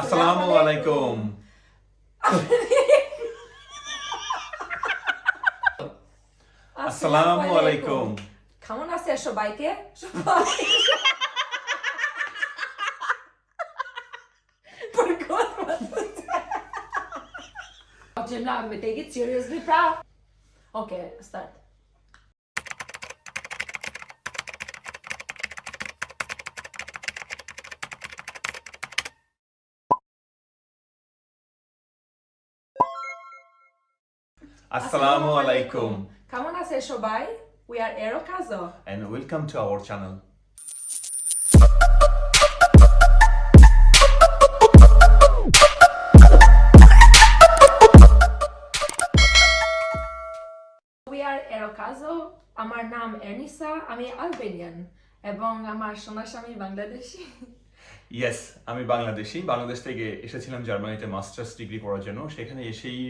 আসসালামু আলাইকুম। আসসালামু আলাইকুম। কেমন আছে সবাইকে? সবাই forgot what to say. Now we take it seriously, proud. Okay, start. Assalamu alaikum. কেমন আছে সবাই? We are EROKAZO. And welcome to our channel. We are EROKAZO. আমার নাম এর্নিসা, আমি আলবেনিয়ান এবং আমার সোনার স্বামী বাংলাদেশি। Yes, আমি বাংলাদেশ থেকে এসেছিলাম জার্মানিতে মাস্টার্স ডিগ্রি করার জন্য। সেখানে এসেই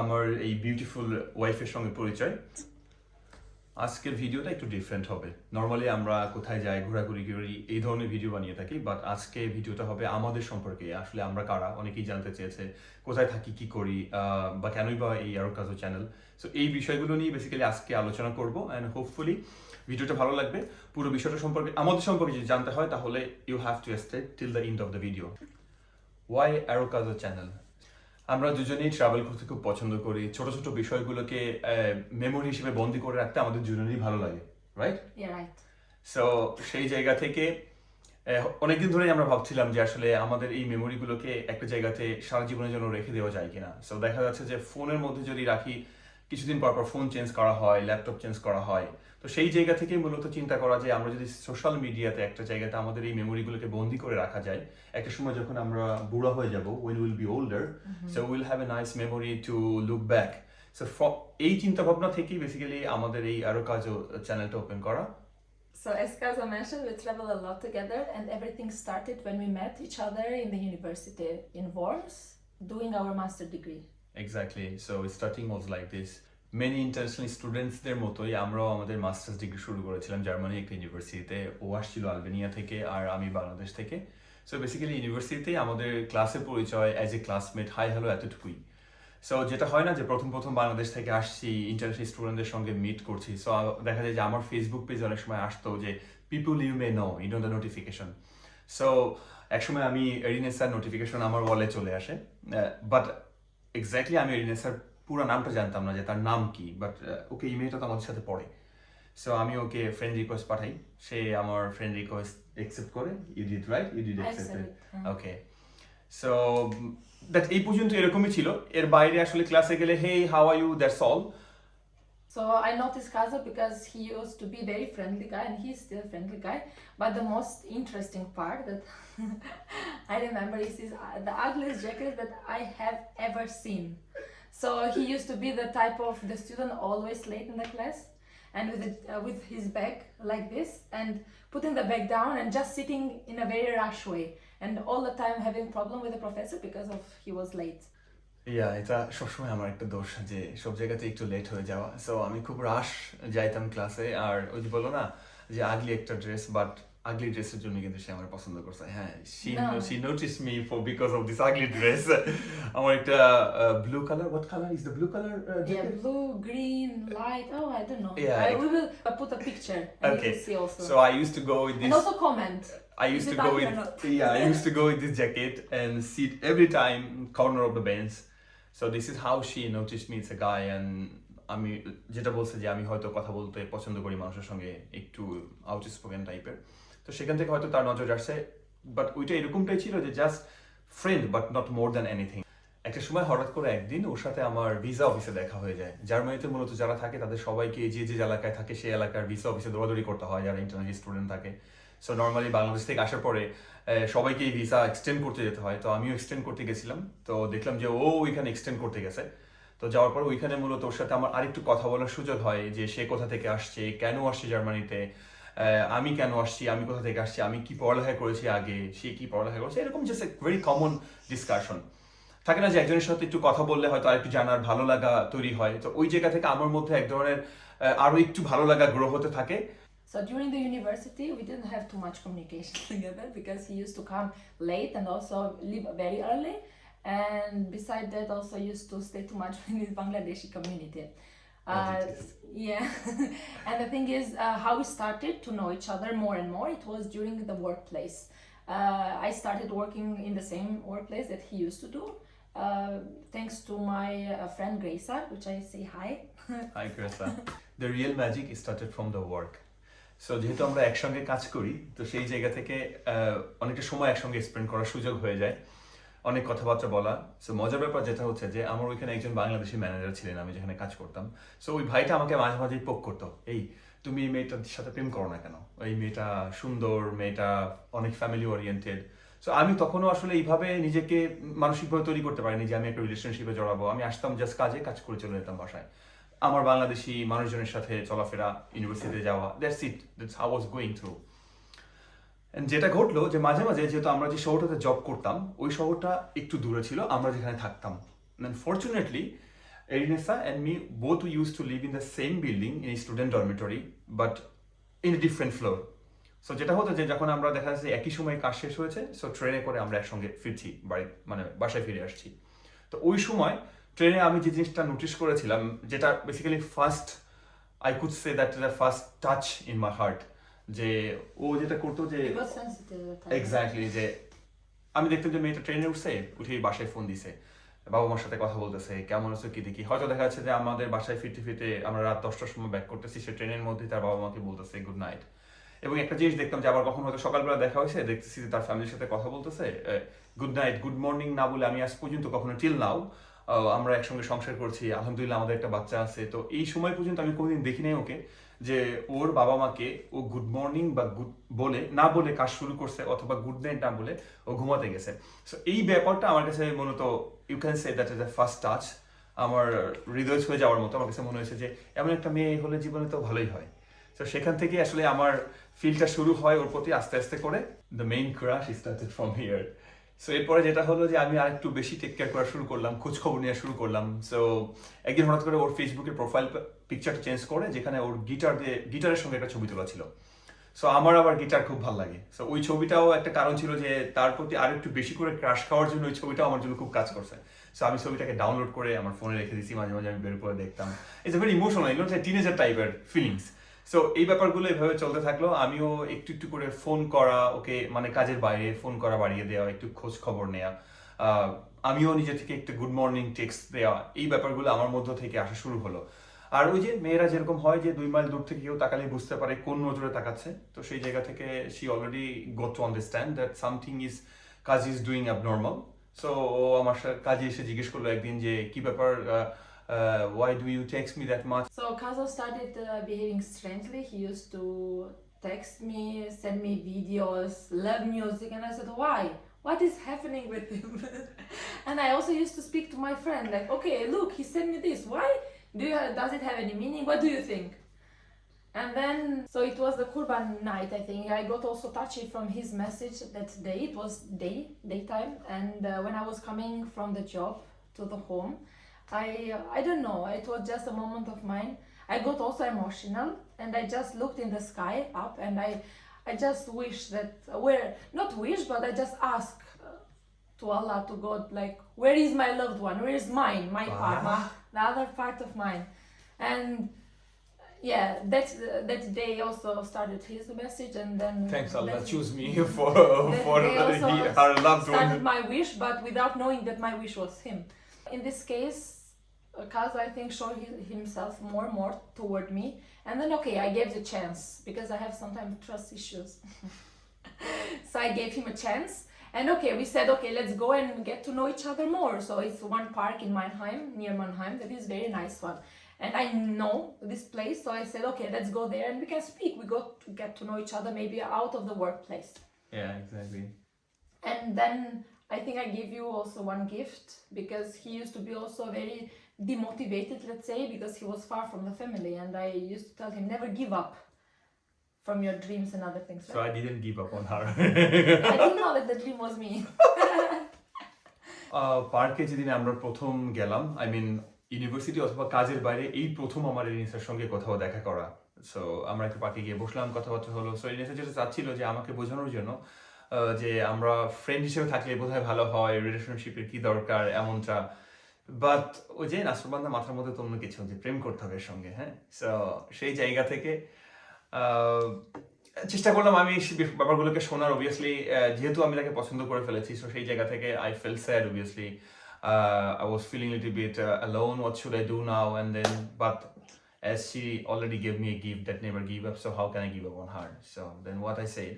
আমার এই বিউটিফুল ওয়াইফের সঙ্গে পরিচয়। আজকের ভিডিওটা একটু ডিফারেন্ট হবে। নর্মালি আমরা কোথায় যাই, ঘোরাঘুরি করি, এই ধরনের ভিডিও বানিয়ে থাকি, বাট আজকে ভিডিওটা হবে আমাদের সম্পর্কে। আসলে আমরা কারা, অনেকেই জানতে চেয়েছে, কোথায় থাকি, কি করি, বা কেনই বা এই EROKAZO চ্যানেল। সো এই বিষয়গুলো নিয়ে বেসিক্যালি আজকে আলোচনা করব, অ্যান্ড হোপফুলি ভিডিওটা ভালো লাগবে। পুরো বিষয়টা সম্পর্কে, আমাদের সম্পর্কে যদি জানতে হয় তাহলে you have to stay till the end of the video. Why EROKAZO channel? আমরা দুজনেই ট্রাভেল করতে খুব পছন্দ করি। ছোট ছোট বিষয়গুলোকে মেমোরি হিসেবে বন্দি করে রাখতে আমাদের দুজনেরই ভালো লাগে, রাইট? রাইট। সো সেই জায়গা থেকে অনেকদিন ধরেই আমরা ভাবছিলাম যে আসলে আমাদের এই মেমোরিগুলোকে একটা জায়গাতে সারা জীবনের জন্য রেখে দেওয়া যায় কিনা। সো দেখা যাচ্ছে যে ফোনের মধ্যে যদি রাখি, কিছুদিন পর পর ফোন চেঞ্জ করা হয়, ল্যাপটপ চেঞ্জ করা হয়। তো সেই জায়গা থেকেই মূলত চিন্তা করা যে আমরা যদি সোশ্যাল মিডিয়াতে একটা জায়গাতে আমাদের এই মেমোরিগুলোকে বন্দি করে রাখা যায়, একটা সময় যখন আমরা বুড়া হয়ে যাব, when we will be older, so we'll have a nice memory to look back. So এই চিন্তা ভাবনা থেকেই বেসিক্যালি আমাদের এই EROKAZO চ্যানেলটা ওপেন করা। So as Kaza mentioned, we travel a lot together, and everything started when we met each other in the university in Worms, doing our master degree. Exactly. So starting was like this. Many international স্টুডেন্টসদের মতোই আমরাও আমাদের masters degree শুরু করেছিলাম Germany একটা ইউনিভার্সিটিতে। ও আসছিল Albania থেকে আর আমি বাংলাদেশ থেকে। সো বেসিক্যালি ইউনিভার্সিটিতেই আমাদের ক্লাসে পরিচয়, as a classmate, hi hello এতটুকুই। সো যেটা হয় না যে প্রথম বাংলাদেশ থেকে আসছি, ইন্টারন্যাশনাল স্টুডেন্টদের সঙ্গে মিট করছি। সো দেখা যায় যে আমার ফেসবুক পেজে অনেক সময় আসতো যে people you may know, you know the notification. So একসময় আমি এরিনেসার নোটিফিকেশন আমার ওয়ালে চলে আসে, বাট এক্স্যাক্টলি আমি এরিনেসার পুরো নামটা জানতাম না যে তার নাম কি, বাট ওকে ইমেলটা তো আমাদের সাথে পড়ে। সো আমি ওকে ফ্রেন্ড রিকোয়েস্ট পাঠাই, সে আমার ফ্রেন্ড রিকোয়েস্ট অ্যাকসেপ্ট করে। You did right, you did accept it, okay. So that এই পর্যন্ত এরকমই ছিল। এর বাইরে আসলে ক্লাসে গেলে hey how are you, that's all. So I noticed Kaza because he used to be a very friendly guy, and he's still a friendly guy. But the most interesting part that I remember is the ugliest jacket that I have ever seen. So he used to be the type of the student always late in the class, and with his bag like this, and putting the bag down and just sitting in a very rush way, and all the time having problem with the professor because of he was late. এটা সবসময় আমার একটা দোষ যে সব জায়গাতে একটু late হয়ে যাওয়া। সো আমি খুব রাশ যাইতাম ক্লাসে, আর ওই যে বলো না যে আগলি একটা ড্রেস, বাট আগলি ড্রেসের জন্য কিন্তু সে আমার পছন্দ করছে। হ্যাঁ, she noticed me for because of this ugly dress. আমার একটা blue colour, what color is the blue color jacket? Yeah, blue, green, light. Oh, I don't know. Yeah, We will put a picture and you will see also. So I used to go with this. And also comment. I used to go with this jacket and sit every time corner of the bench. So this is how she noticed me. It's a guy, and আমি যেটা বলছে যে আমি হয়তো কথা বলতে পছন্দ করি মানুষের সঙ্গে, একটু আউটস্পোকেন টাইপের। তো সেখান থেকে হয়তো তার নজর আসছে, বাট ওইটা এরকমটাই ছিল যে just friend, but not more than anything. একটা সময় হঠাৎ করে একদিন ওর সাথে আমার ভিসা অফিসে দেখা হয়ে যায়। জার্মানিতে মূলত যারা থাকে তাদের সবাইকে যে এলাকায় থাকে সেই এলাকার ভিসা অফিসে দৌড়াদৌড়ি করতে হয় যারা ইন্টারন্যাশনাল স্টুডেন্ট থাকে। সো নর্মালি বাংলাদেশ থেকে আসার পরে সবাইকে এই ভিসা এক্সটেন্ড করতে যেতে হয়। তো আমিও এক্সটেন্ড করতে গেছিলাম, তো দেখলাম যে ও ওইখানে এক্সটেন্ড করতে গেছে। তো যাওয়ার পর ওইখানে মূলত ওর সাথে আমার আরেকটু কথা বলার সুযোগ হয় যে সে কোথা থেকে আসছে, কেন আসছে জার্মানিতে, আমি কেন আসছি, আমি কোথা থেকে আসছি, আমি কি পড়ালেখা করেছি আগে, সে কি পড়ালেখা করেছে, এরকম জাস্ট ভেরি কমন ডিসকাশন থাকে না যে একজনের সাথে একটু কথা বললে হয়তো আরেকটু জানার ভালো লাগা তৈরি হয়। তো ওই জায়গা থেকে আমার মধ্যে এক ধরনের আরো একটু ভালো লাগা গ্রো হতে থাকে। So during the university, we didn't have too much communication together because he used to come late and also leave very early. And beside that, also used to stay too much in his Bangladeshi community. Yeah, and the thing is, how we started to know each other more and more, it was during the workplace. I started working in the same workplace that he used to do. Thanks to my friend Grace, which I say hi. Hi Gresa. The real magic started from the work. So যেহেতু আমরা একসঙ্গে কাজ করি তো সেই জায়গা থেকে অনেকটা সময় একসঙ্গে স্পেন্ড করার সুযোগ হয়ে যায়, অনেক কথাবার্তা বলা। সো মজার ব্যাপার যেটা হচ্ছে যে আমার ওইখানে একজন বাংলাদেশি ম্যানেজার ছিলেন, আমি যেখানে কাজ করতাম। সো ওই ভাইটা আমাকে মাঝে মাঝেই পোক করতো, এই তুমি এই মেয়েটার সাথে প্রেম করো না কেন, এই মেয়েটা সুন্দর, মেয়েটা অনেক ফ্যামিলি ওরিয়েন্টেড। সো আমি তখনও আসলে এইভাবে নিজেকে মানসিকভাবে তৈরি করতে পারিনি যে আমি একটা রিলেশনশিপে জড়াবো। আমি আসতাম জাস্ট কাজ করে চলে যেতাম বাসায়। আমার বাংলাদেশি মানুষজনের সাথে চলাফেরা, ইউনিভার্সিটিতে যাওয়া, that's how was going through. যেটা ঘটলো যে মাঝে মাঝে যেহেতু আমরা যে শহরটাতে জব করতাম ওই শহরটা একটু দূরে ছিল আমরা যেখানে থাকতাম। Fortunately Erinessa and me both used to live in the same building in a student dormitory but in a different floor. So যেটা হতো যে যখন আমরা দেখা যাচ্ছে একই সময় কাজ শেষ হয়েছে, সো ট্রেনে করে আমরা একসঙ্গে ফিরছি বাড়ি, মানে বাসায় ফিরে আসছি। তো ওই সময় ট্রেনে আমি যে জিনিসটা নোটিস করেছিলাম, যেটা basically first I could say that the first touch in my heart, যে ও যেটা করতো যে এক্স্যাক্টলি যে আমি দেখতাম যে মেয়েটা ট্রেনে উঠে বাসায় ফোন দিছে, বাবা মার সাথে কথা বলতেছে, কেমন আছো কি দেখি। হয়তো দেখা যাচ্ছে যে আমাদের বাসায় ফিরতে আমরা রাত 10টার সময় ব্যাক করতেছি, সে ট্রেনের মধ্যে তার বাবা মাকে বলতেছে গুড নাইট। এবং একটা জিনিস দেখতাম যে আবার কখন হয়তো সকালবেলা দেখা হয়েছে, দেখতেছি যে তার ফ্যামিলির সাথে কথা বলতেছে, গুড নাইট গুড মর্নিং না বলে আমি আজ পর্যন্ত কখনো টিল নাও আমরা একসঙ্গে সংসার করছি, আলহামদুলিল্লাহ আমাদের একটা বাচ্চা আছে। তো এই সময় পর্যন্ত আমি কোনোদিন দেখি নাই ওকে যে ওর বাবা মাকে ও গুড মর্নিং বা গুড না বলে কাজ শুরু করছে অথবা গুড নাইট না বলে ও ঘুমাতে গেছে। সো এই ব্যাপারটা আমার কাছে মূলত you can say that is the first touch, আমার হৃদয় ছুঁয়ে যাওয়ার মতো। আমার কাছে মনে হয়েছে যে এমন একটা মেয়ে হলে জীবনে তো ভালোই হয়। তো সেখান থেকে আসলে আমার ফিলটা শুরু হয় ওর প্রতি আস্তে আস্তে করে। The main crush started from here. So এরপরে যেটা হলো যে আমি আরেকটু বেশি টেক কেয়ার করা শুরু করলাম, খোঁজ খবর নেওয়া শুরু করলাম। সো একদিন হঠাৎ করে ওর ফেসবুকের প্রোফাইল পিকচারটা চেঞ্জ করে, যেখানে ওর গিটারের সঙ্গে একটা ছবি তোলা ছিল। সো আমার আবার গিটার খুব ভালো লাগে। সো ওই ছবিটাও একটা কারণ ছিল যে তার প্রতি আরো একটু বেশি করে ক্রাশ খাওয়ার জন্য ওই ছবিটাও আমার জন্য খুব কাজ করছে। সো আমি ছবিটাকে ডাউনলোড করে আমার ফোনে রেখে দিয়েছি, মাঝে মাঝে আমি বের করে দেখতাম। It's a very emotional, teenager টাইপের ফিলিংস। সো এই ব্যাপারগুলো এভাবে চলতে থাকলো। আমিও একটু একটু করে ফোন করা ওকে, মানে কাজের বাইরে ফোন করা বাড়িয়ে দেওয়া, একটু খোঁজ খবর নেওয়া, আমিও নিজে থেকে একটু গুড মর্নিং টেক্সট দেওয়া, এই ব্যাপারগুলো আমার মধ্য থেকে আসা শুরু হলো। আর ওই যে মেয়েরা যেরকম হয় যে 2 মাইল দূর থেকে কেউ তাকালে বুঝতে পারে কোন নজরে তাকাচ্ছে, তো সেই জায়গা থেকে she already got to understand that something is কাজ ইজ ডুইং অ্যাবনর্মাল। সো ও আমার কাজে এসে জিজ্ঞেস করলো একদিন যে কি ব্যাপার, why do you text me that much? So Kazo started behaving strangely. He used to text me, send me videos, love music, and I said, why? What is happening with him? And I also used to speak to my friend, like, okay, look, he sent me this. Why? Does it have any meaning? What do you think? And then, so it was the Kurban night, I think. I got also touchy from his message that day. It was daytime. And when I was coming from the job to the home, I don't know, it was just a moment of mine. I got also emotional and I just looked in the sky up and I just wish that, not wish, but I just ask to Allah, to God, like, where is my loved one? Where is mine? My part, the other part of mine. And yeah, that day also started his message, and then thanks Allah, choose me for her loved one. Started my wish, but without knowing that my wish was him. In this case, Kazo, I think, showed himself more and more toward me, and then okay, I gave the chance because I have sometimes trust issues. So I gave him a chance, and okay, we said, okay, let's go and get to know each other more. So it's one park in Mannheim, near Mannheim, that is very nice one, and I know this place, so I said, okay, let's go there and we can speak. We got to get to know each other, maybe out of the workplace. Yeah, exactly. And then I think I give you also one gift, because he used to be also very demotivated, let's say, because he was far from the family, and I used to tell him, never give up from your dreams and other things, right? So I didn't give up on her. I didn't know that the dream was me. পার্কে যেদিন আমরা প্রথম গেলাম, I mean university অথবা কাজের বাইরে এই প্রথম আমার এরিনার সঙ্গে কোথাও দেখা করা। সো আমরা একটা পার্কে গিয়ে বসলাম, কথাবার্তা হলো। সো ইনিসা যেটা চাচ্ছিল যে আমাকে বোঝানোর জন্য যে আমরা ফ্রেন্ড হিসেবে থাকলে বোধহয় ভালো হয়, রিলেশনশিপের কি দরকার এমনটা। বাট ওই যে নাসরবান্দা মাথার মধ্যে তো অন্য কিছু, যে প্রেম করতে হবে এর সঙ্গে, হ্যাঁ। সো সেই জায়গা থেকে আহ, চেষ্টা করলাম আমি ব্যাপারগুলোকে শোনার। অবভিয়াসলি যেহেতু আমি তাকে পছন্দ করে ফেলেছি, সো সেই জায়গা থেকে I fail sad obviously. I was feeling a little bit alone. What should I do now? And then, but as she already gave me a gift that never give up, so how can I give up on her? So then what I said,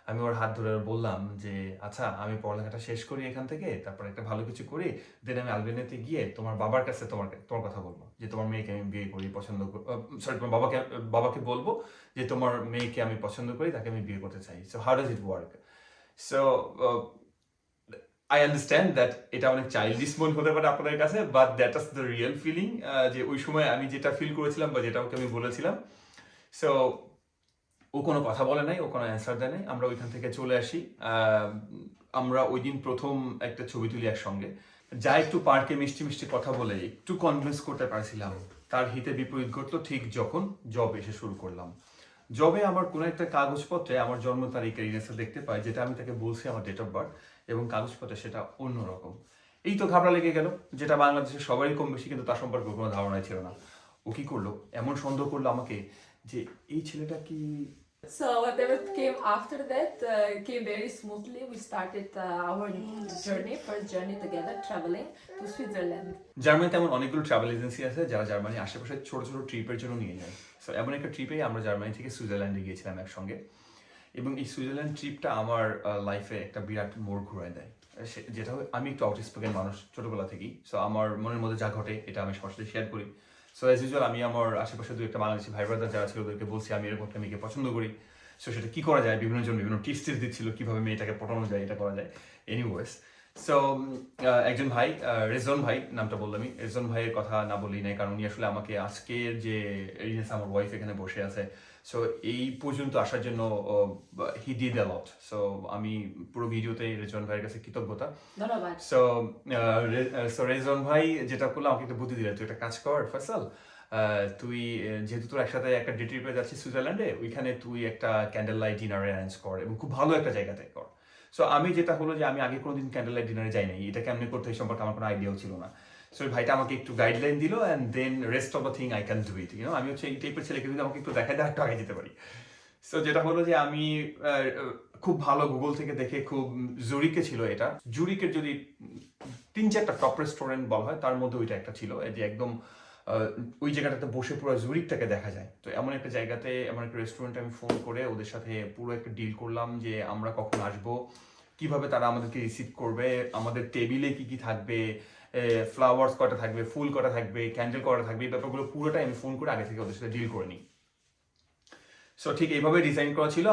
আমি ওর হাত ধরে বললাম যে আচ্ছা আমি পড়ালেখাটা শেষ করি এখান থেকে, তারপর একটা ভালো কিছু করি, দেন আমি আলবেনিয়াতে গিয়ে তোমার বাবার কাছে তোমার কথা বলবো যে তোমার মেয়েকে আমি বিয়ে করি, পছন্দ সরি তোমার বাবাকে বলবো যে তোমার মেয়েকে আমি পছন্দ করি, তাকে আমি বিয়ে করতে চাই। So how does it work? So I understand that এটা অনেক চাইল্ডিশ মনে হতে পারে আপনাদের কাছে, but that is the real feeling. যে ওই সময় আমি যেটা ফিল করেছিলাম বা যেটা ওকে আমি বলেছিলাম। সো ও কোনো কথা বলে নাই, ও কোনো অ্যান্সার দেয় নাই। আমরা ওইখান থেকে চলে আসি। আমরা ওই দিন প্রথম একটা ছবি তুলি একসঙ্গে। যা একটু পার্কে মিষ্টি মিষ্টি কথা বলে একটু কনভিন্স করতে পারছিলাম, তার হিতে বিপরীত ঘটলো ঠিক যখন জব এসে শুরু করলাম। জবে আমার কোনো একটা কাগজপত্রে আমার জন্ম তারিখের ইনেসা দেখতে পাই, যেটা আমি তাকে বলছি আমার ডেট অফ বার্থ, এবং কাগজপত্রে সেটা অন্যরকম। এই তো ঘাবড়া লেগে গেল, যেটা বাংলাদেশের সবারই কম বেশি, কিন্তু তার সম্পর্কে কোনো ধারণাই ছিল না। ও কি করলো, এমন সন্দেহ করলো আমাকে যে এই ছেলেটা কি। So whatever came after that came very smoothly. We started our first journey together, traveling to Switzerland. জার্মানিতে এমন অনেকগুলো ট্রাভেল এজেন্সি আছে যারা জার্মানির আশেপাশে ছোট ছোট ট্রিপের জন্য নিয়ে যায়। সো এমন একটা ট্রিপে আমরা জার্মানি থেকে সুইজারল্যান্ডে গিয়েছিলাম একসঙ্গে, এবং এই সুইজারল্যান্ড ট্রিপটা আমার লাইফে একটা বিরাট মোড় ঘুরায় দেয়। যেটা আমি একটু আউটস্পোকেন মানুষ ছোটবেলা থেকেই। সো আমার মনের মধ্যে যা ঘটে এটা আমি সবার সাথে শেয়ার করি। সো অ্যাজ ইউজুয়াল আমি আমার আশেপাশে দু একটা বাংলাদেশি ভাই ব্রাদার যারা ছিল ওদেরকে বলছি আমি এরকম একটা মেয়েকে পছন্দ করি। সো সেটা কি করা যায়, বিভিন্ন জন বিভিন্ন টিপস দিচ্ছিল কিভাবে মেয়েটাকে পটানো যায়, এটা করা যায়। এনিওয়েজ, সো একজন ভাই, রেজন ভাই নামটা বললামই, রেজন ভাইয়ের কথা না বলি নাই, কারণ উনি আসলে আমাকে আজকের যে আমার ওয়াইফ এখানে বসে আছে, সো এই পর্যন্ত আসার জন্য he did a lot. So আমি পুরো ভিডিওতে রেজন ভাইয়ের কাছে কৃতজ্ঞতা। ধন্যবাদ। সো রেজন ভাই যেটা করলো, আমাকে একটা বুদ্ধি দিলে, তুই একটা কাজ কর ফয়সাল, তুই যেহেতু তোর একসাথে একটা ডে ট্রিপে যাচ্ছিস সুইজারল্যান্ডে, ওইখানে তুই একটা ক্যান্ডেল লাইট ডিনার অ্যারেঞ্জ কর, এবং খুব ভালো একটা জায়গাতে কর। সো আমি যেটা হলো যে আমি আগে কোনোদিন ক্যান্ডেল লাইট ডিনারে যাই নাই, এটা কেমনি করতে এই সম্পর্কে আমার কোনো আইডিয়াও ছিল না। সো ভাইটা আমাকে একটু গাইডলাইন দিল, and then rest of the thing I can do it. আমি হচ্ছে এই টাইপের ছেলেকে যদি আমাকে একটু দেখায় দেয় একটু আগে যেতে পারি। সো যেটা হলো যে আমি খুব ভালো গুগল থেকে দেখে, খুব জুরিকে ছিল এটা, জুরিকের যদি 3-4টা টপ রেস্টুরেন্ট বলা হয় তার মধ্যে ওইটা একটা ছিল, যে একদম ওই জায়গাটাতে বসে পুরো জুরিকটাকে দেখা যায়। তো এমন একটা জায়গাতে, এমন একটা রেস্টুরেন্টে আমি ফোন করে ওদের সাথে পুরো একটা ডিল করলাম যে আমরা কখন আসবো, কিভাবে তারা আমাদেরকে রিসিভ করবে, আমাদের টেবিলে কি কি থাকবে, ফ্লাওয়ার্স কটা থাকবে, ফুল কটা থাকবে, ক্যান্ডেল কটা থাকবে, এই ব্যাপারগুলো পুরোটাই আমি ফোন করে আগে থেকে ওদের সাথে ডিল করে নিই। সো ঠিক এইভাবে ডিজাইন করা ছিল।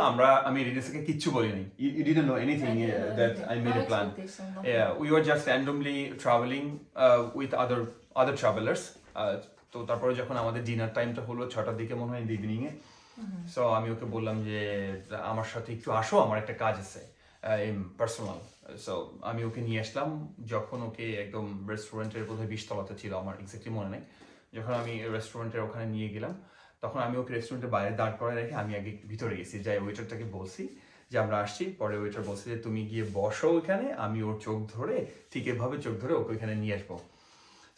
আমি রিনেসাকে কিচ্ছু বলিনি, you didn't know anything that I made a plan. We were just randomly travelling with other travellers. তো তারপরে যখন আমাদের ডিনার টাইমটা হলো 6টার দিকে মনে হয়, ইভিনিং এ, সো আমি ওকে বললাম যে আমার সাথে একটু আসো, আমার একটা কাজ আছে পার্সোনাল। সো আমি ওকে নিয়ে আসলাম। যখন ওকে একদম রেস্টুরেন্টের বোধহয় 20 তলাতে ছিল, আমার এক্স্যাক্টলি মনে নেই, যখন আমি রেস্টুরেন্টের ওখানে নিয়ে গেলাম, তখন আমি ওকে রেস্টুরেন্টের বাইরে দাঁড় করায় রেখে আমি আগে ভিতরে গেছি, যাই ওয়েটারটাকে বলছি যে আমরা আসছি। পরে ওয়েটার বলছে যে তুমি গিয়ে বসো ওইখানে, আমি ওর চোখ ধরে, ঠিক এভাবে চোখ ধরে ওকে ওইখানে নিয়ে আসবো।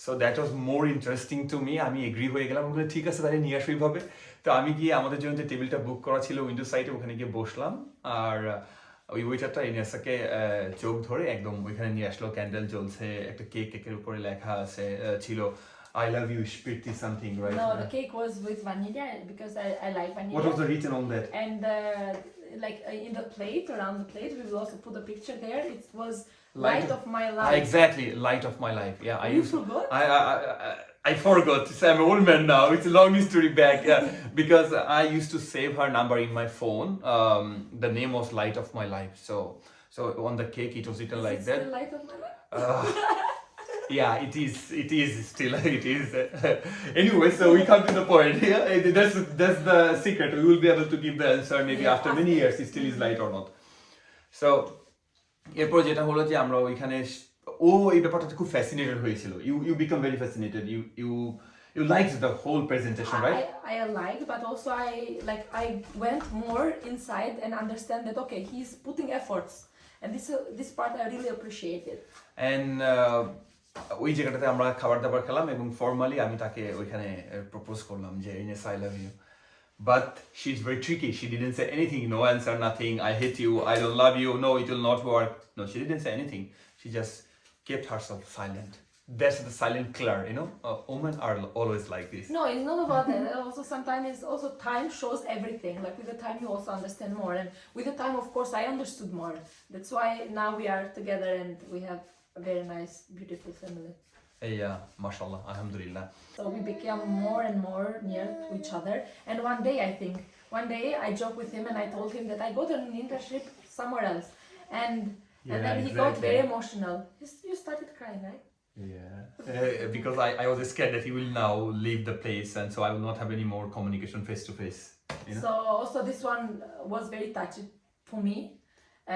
So that was more interesting to me. আমি এগ্রি হয়ে গেলাম, বলে ঠিক আছে তাহলে নিয়ে আসো এইভাবে। তো আমি গিয়ে আমাদের জন্য যে টেবিলটা বুক করা ছিল উইন্ডো সাইডে, ওখানে গিয়ে বসলাম। আর ওই ওয়েটারটা ইনেসাকে চোখ ধরে একদম ওইখানে নিয়ে আসলো। ক্যান্ডেল জ্বলছে, একটা কেকের উপরে লেখা আছে ছিল I love you, Spirti something, right? No, the cake was with vanilla because I like vanilla. What was the written on that? And in the plate, around the plate, we will also put a picture there. It was light of my life. Exactly, light of my life. Yeah, You forgot? I forgot. So I'm an old man now. It's a long history back. Because I used to save her number in my phone. The name was Light of My Life. So on the cake it was written like that. Still light of my life? Yeah, it is. It is still. It is. Anyway, so we come to the point. Yeah, that's the secret. We will be able to give the answer maybe after many years. It still is light or not. So এরপর যেটা হলো যে আমরা ওইখানে, ও এই ব্যাপারটাতে খুব fascinated হয়েছিল। You become very fascinated. You You liked the whole presentation, right? I liked, but also I went more inside and understand that okay, he's putting efforts, and this part I really appreciated. And ওই জায়গাটাতে আমরা খাবার দাবার খেলাম এবং formally আমি তাকে ওইখানে প্রপোজ করলাম যে Ines I love you but she is very tricky she didn't say anything no answer nothing I hate you I don't love you no it will not work no she didn't say anything she just kept herself silent. That's the silent killer, you know. Women are always like this. No, it's not about that. Also, sometimes it's also time shows everything. Like with the time, you also understand more, and with the time, of course, I understood more. That's why now we are together and we have a very nice, beautiful family. Yeah, mashallah, alhamdulillah. So we became more and more near to each other. And one day I joked with him and I told him that I got an internship somewhere else, and then he got very emotional. You started crying, right? Yeah, because I was scared that he will now leave the place, and so I will not have any more communication face to face. So also this one was very touching for me,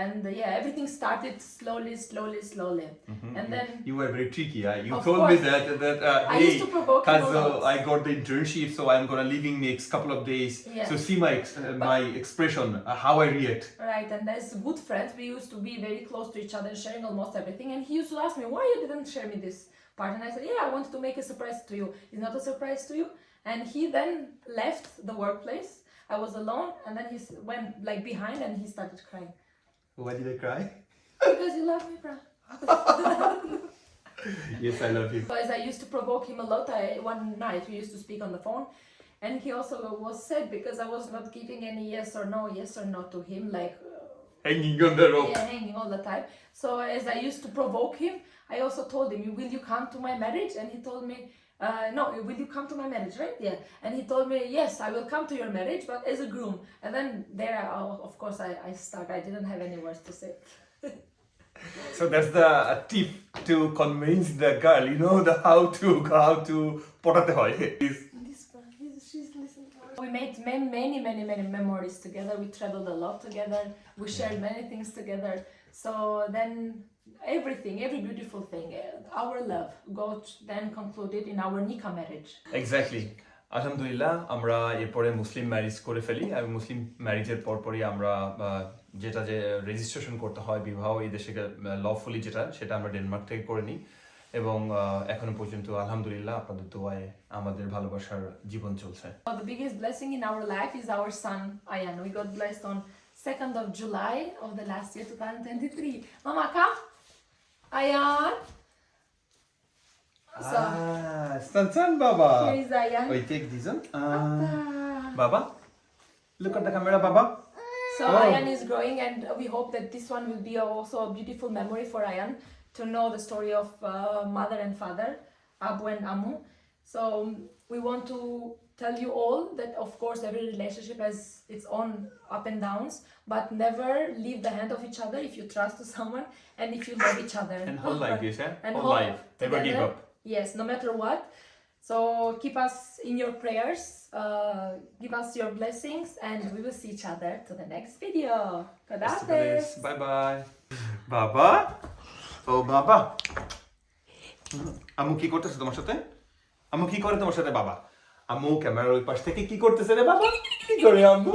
and everything started slowly. And then you were very tricky. You Of told me course. that I hey, used to provoke him a Kazo, lot. I got the internship, so I'm gonna leaving next couple of days. Yeah. So see my expression, how I react. Right, and as good friends, we used to be very close to each other, sharing almost everything. And he used to ask me, why you didn't share me this part? And I said, I wanted to make a surprise to you. It's not a surprise to you. And he then left the workplace. I was alone, and then he went like behind and he started crying. Why did I cry? Because you love me, bro. Yes, I love you. So as I used to provoke him a lot, one night we used to speak on the phone, and he also was sad because I was not giving any yes or no to him, like Hanging on the rope. hanging all the time. So as I used to provoke him, I also told him, will you come to my marriage? And he told me, no, will you come to my marriage, right? Yeah. And he told me, yes, I will come to your marriage, but as a groom. And then there, of course, I stuck. I didn't have any words to say. So that's the tip to convince the girl, you know, the how to potate hoy. This one, she's listening. We made many memories together. We traveled a lot together. We shared many things together. So then every beautiful thing, our love got then concluded in our nikah marriage. Exactly. আলহামদুলিল্লাহ আমরা এরপরে মুসলিম marriage করে ফেলি এবং মুসলিম ম্যারেজের পরপরই আমরা যেটা যে রেজিস্ট্রেশন করতে হয় বিবাহ এই দেশে লফুলি সেটা আমরা ডেনমার্ক থেকে করে নিই এবং এখনো পর্যন্ত আলহামদুলিল্লাহ আপনাদের দোয়ায় আমাদের ভালোবাসার জীবন চলছে। The biggest blessing in our life is our son Aayan. We got blessed on 2nd of July of the last year 2023. Mama, come. Aayan. So, Stansan Baba. here is Aayan. Oh, you take this one. Baba. Look at the camera, Baba. So Oh. Aayan is growing, and we hope that this one will be also a beautiful memory for Aayan to know the story of mother and father, Abu and Amu. So we want to tell you all that of course every relationship has its own up and downs, but never leave the hand of each other if you trust to someone and if you love each other. And whole like this, And whole hold life. Never give together. up. Yes, no matter what. So keep us in your prayers, give us your blessings, and we will see each other to the next video. Kadafes. Bye bye. Baba. Oh, Baba. আম্মু কি করতেছে তোমার সাথে? আম্মু কি করে তোমার সাথে বাবা? আম্মু ক্যামেরার ওই পাশ থেকে কি করতেছে রে বাবা? কি করে আম্মু?